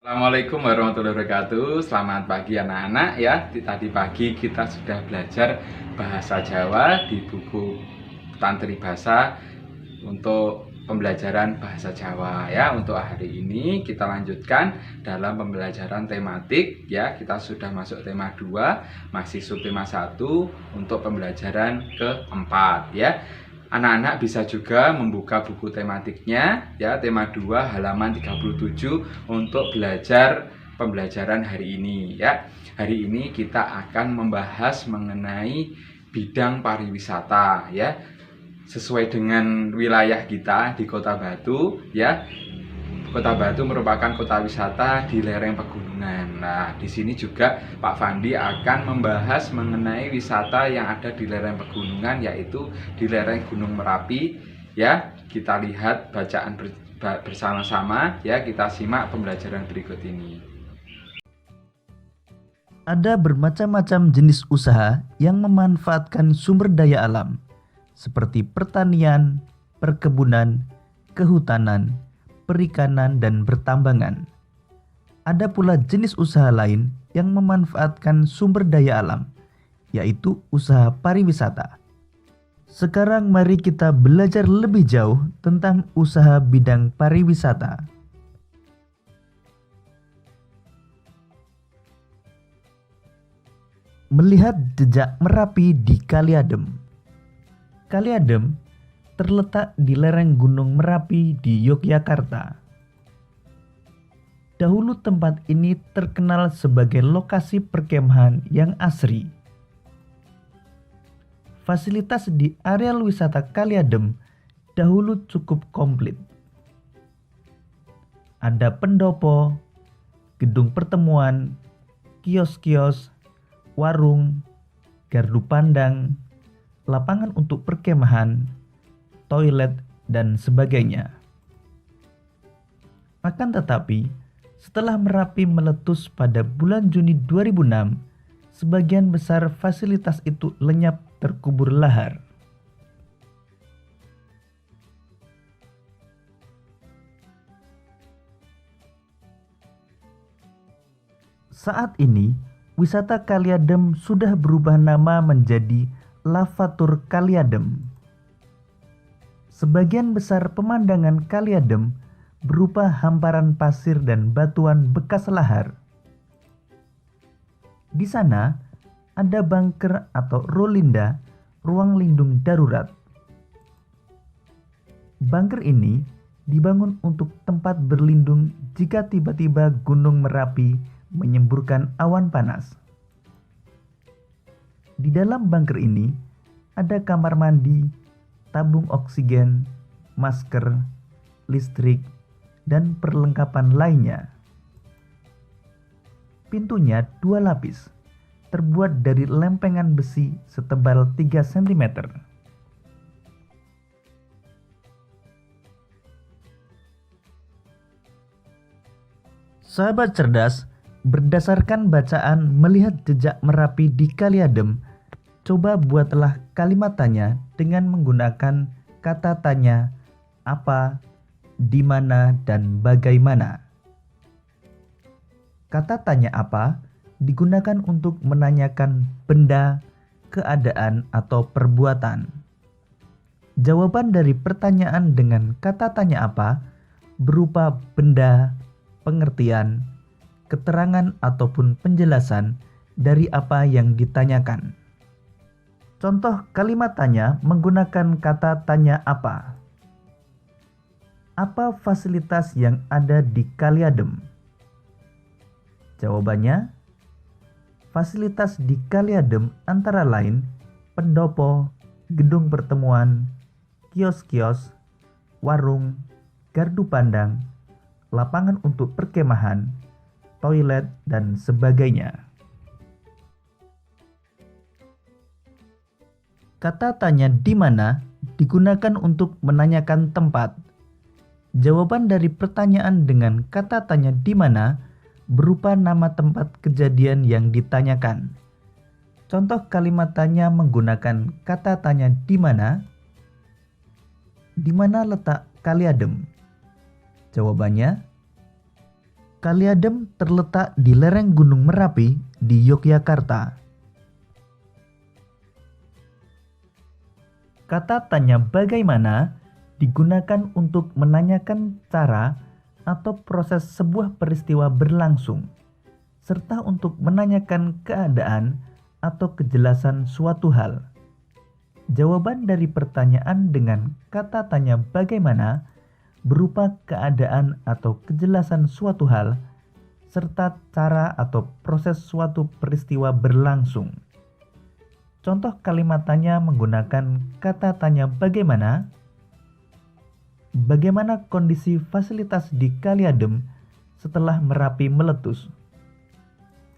Assalamualaikum warahmatullahi wabarakatuh. Selamat pagi anak-anak ya. Tadi pagi kita sudah belajar bahasa Jawa di buku Tantri Bahasa untuk pembelajaran bahasa Jawa ya. Untuk hari ini kita lanjutkan dalam pembelajaran tematik ya. Kita sudah masuk tema 2, masih subtema 1 untuk pembelajaran keempat ya. Anak-anak bisa juga membuka buku tematiknya ya, tema 2 halaman 37 untuk belajar pembelajaran hari ini ya. Hari ini kita akan membahas mengenai bidang pariwisata ya. Sesuai dengan wilayah kita di Kota Batu ya. Kota Batu merupakan kota wisata di lereng pegunungan. Nah, di sini juga Pak Fandi akan membahas mengenai wisata yang ada di lereng pegunungan, yaitu di lereng Gunung Merapi. Ya, kita lihat bacaan bersama-sama. Ya, kita simak pembelajaran berikut ini. Ada bermacam-macam jenis usaha yang memanfaatkan sumber daya alam, seperti pertanian, perkebunan, kehutanan, perikanan, dan bertambangan. Ada pula jenis usaha lain yang memanfaatkan sumber daya alam, yaitu usaha pariwisata. Sekarang mari kita belajar lebih jauh tentang usaha bidang pariwisata. Melihat jejak Merapi di Kali Adem. Kali Adem terletak di lereng Gunung Merapi di Yogyakarta. Dahulu tempat ini terkenal sebagai lokasi perkemahan yang asri. Fasilitas di areal wisata Kali Adem dahulu cukup komplit. Ada pendopo, gedung pertemuan, kios-kios, warung, gardu pandang, lapangan untuk perkemahan, toilet, dan sebagainya. Akan tetapi, setelah Merapi meletus pada bulan Juni 2006, sebagian besar fasilitas itu lenyap terkubur lahar. Saat ini, wisata Kali Adem sudah berubah nama menjadi Lavatur Kali Adem. Sebagian besar pemandangan Kali Adem berupa hamparan pasir dan batuan bekas lahar. Di sana ada bunker atau rolinda, ruang lindung darurat. Bunker ini dibangun untuk tempat berlindung jika tiba-tiba Gunung Merapi menyemburkan awan panas. Di dalam bunker ini ada kamar mandi, tabung oksigen, masker, listrik, dan perlengkapan lainnya. Pintunya 2 lapis, terbuat dari lempengan besi setebal 3 cm. Sahabat cerdas, berdasarkan bacaan melihat jejak Merapi di Kali Adem, coba buatlah kalimat tanya dengan menggunakan kata tanya apa, di mana, dan bagaimana. Kata tanya apa digunakan untuk menanyakan benda, keadaan, atau perbuatan. Jawaban dari pertanyaan dengan kata tanya apa berupa benda, pengertian, keterangan, ataupun penjelasan dari apa yang ditanyakan. Contoh kalimat tanya menggunakan kata tanya apa. Apa fasilitas yang ada di Kali Adem? Jawabannya, fasilitas di Kali Adem antara lain pendopo, gedung pertemuan, kios-kios, warung, gardu pandang, lapangan untuk perkemahan, toilet, dan sebagainya. Kata tanya di mana digunakan untuk menanyakan tempat. Jawaban dari pertanyaan dengan kata tanya di mana berupa nama tempat kejadian yang ditanyakan. Contoh kalimat tanya menggunakan kata tanya di mana. Di mana letak Kali Adem? Jawabannya, Kaliadem terletak di lereng Gunung Merapi di Yogyakarta. Kata tanya bagaimana digunakan untuk menanyakan cara atau proses sebuah peristiwa berlangsung, serta untuk menanyakan keadaan atau kejelasan suatu hal. Jawaban dari pertanyaan dengan kata tanya bagaimana berupa keadaan atau kejelasan suatu hal, serta cara atau proses suatu peristiwa berlangsung. Contoh kalimat tanya menggunakan kata tanya bagaimana. Bagaimana kondisi fasilitas di Kaliadem setelah Merapi meletus?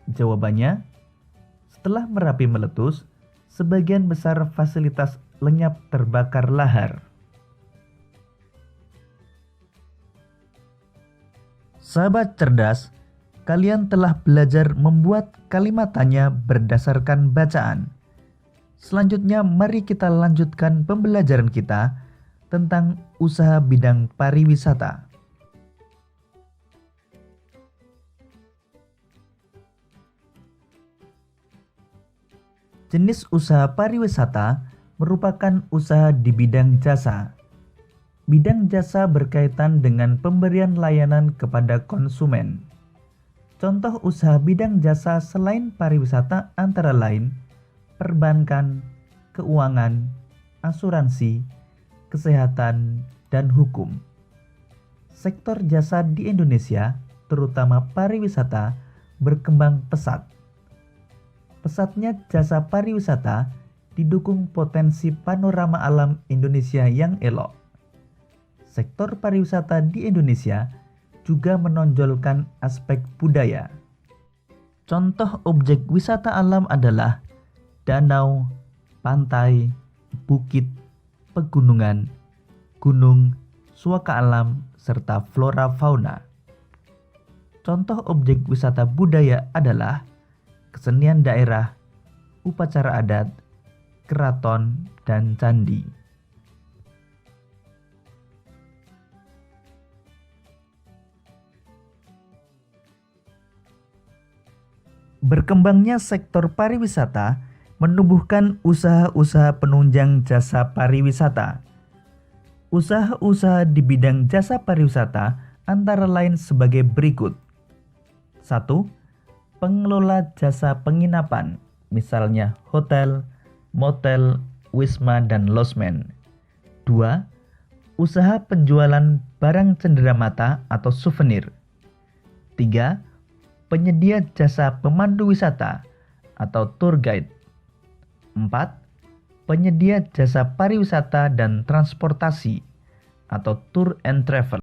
Jawabannya, setelah Merapi meletus, sebagian besar fasilitas lenyap terbakar lahar. Sahabat cerdas, kalian telah belajar membuat kalimat tanya berdasarkan bacaan. Selanjutnya, mari kita lanjutkan pembelajaran kita tentang usaha bidang pariwisata. Jenis usaha pariwisata merupakan usaha di bidang jasa. Bidang jasa berkaitan dengan pemberian layanan kepada konsumen. Contoh usaha bidang jasa selain pariwisata antara lain perbankan, keuangan, asuransi, kesehatan, dan hukum. Sektor jasa di Indonesia, terutama pariwisata, berkembang pesat. Pesatnya jasa pariwisata didukung potensi panorama alam Indonesia yang elok. Sektor pariwisata di Indonesia juga menonjolkan aspek budaya. Contoh objek wisata alam adalah danau, pantai, bukit, pegunungan, gunung, suaka alam, serta flora fauna. Contoh objek wisata budaya adalah kesenian daerah, upacara adat, keraton, dan candi. Berkembangnya sektor pariwisata menumbuhkan usaha-usaha penunjang jasa pariwisata. Usaha-usaha di bidang jasa pariwisata antara lain sebagai berikut. 1. Pengelola jasa penginapan, misalnya hotel, motel, wisma, dan losmen. 2. Usaha penjualan barang cenderamata atau souvenir. 3. Penyedia jasa pemandu wisata atau tour guide. 4. Penyedia jasa pariwisata dan transportasi atau tour and travel.